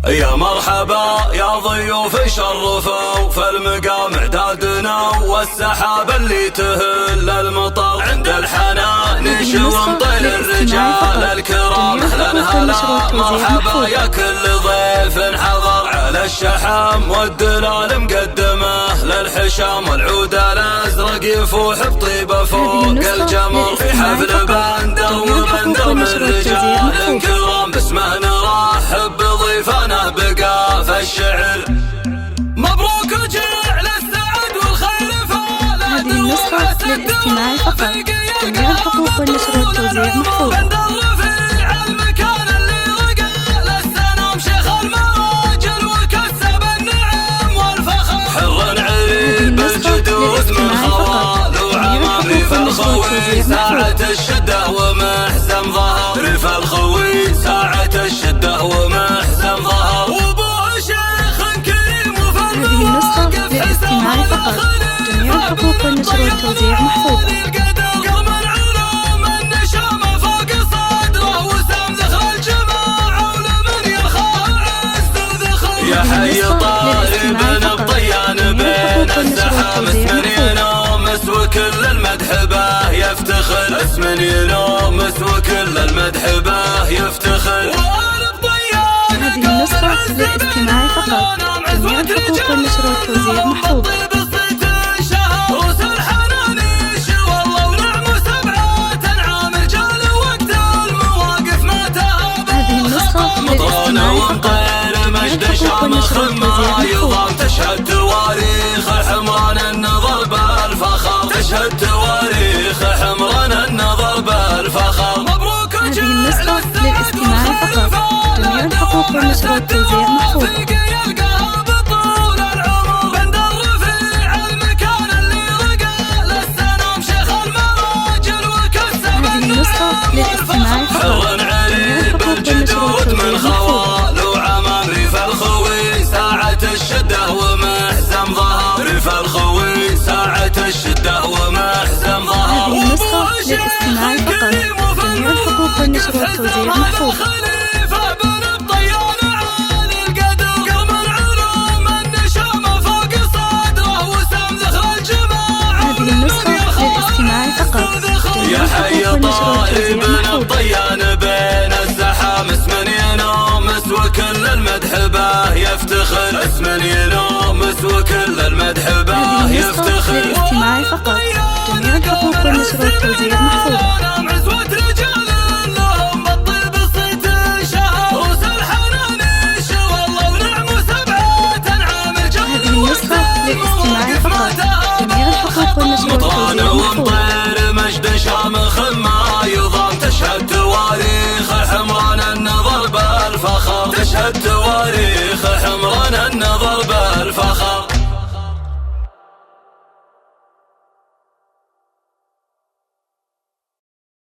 يا مرحبا يا ضيوف شرفوا في المقام اعدادنا والسحاب اللي تهل المطر عند الحنان ونطير الرجال الكرام اهلا هلا مرحبا يا كل ضيف حضر على الشحام والدلال مقدمه للحشام والعود الازرق يفوح بطيبه فوق الجمر في حفل بندر وبندر من رجال كرام باسمه نرحب بضيفانه بقى في الشعر. مبروك وجعل السعد والخير فالد. هذه النسخة للاستماع فقط. جميع الحقوق والنشر والتوزيع محفوظ. ساعة الشدة ومحزم ظهر ريف الخوي ساعة الشدة ومحزم ظهر وابوه شيخ كريم وفرد. هذه النسخة للاستماع فقط. جميع الحقوق والنشر والتوزيع محفوظ. يا حي طالب الطيان بين الزحام اسم ينومس وكل المدح به يفتخر اسم ينومس وكل المدح به يفتخر. هذه النسخة للاستماع فقط. جميع الحقوق والنشر والتوزيع محفوظ. هذه النسخة للاستماع فقط. شامخ ما يضام تشهد تواريخ حمران النظر بالفخر تشهد تواريخ حمران النظر بالفخر. مبروك هذه النسخة للاستماع فقط. جميع الحقوق والنشر والتوزيع محفوظ. هذه النسخة للاستماع فقط. جميع الحقوق والنشر والتوزيع محفوظ. الشدة ومحزم ظهر ريف الخوي ساعة الشدة ومحزم ظهر. هذه النسخة للاستماع فقط. جميع الحقوق والنشر والتوزيع محفوظ. هذه النسخة للاستماع فقط. يا حي طالب الطيان بين الزحام اسم ينومس وكل المدح به يفتخر اسم ينومس وكل المدح به يفتخر. هذه النسخة للاستماع فقط. جميع الحقوق والنشر والتوزيع محفوظ. هذه النسخة للاستماع فقط. جميع الحقوق والنشر والتوزيع محفوظ. مجد شامخ ما يضام تشهد تواريخ حمران النظر بالفخر تشهد تواريخ حمران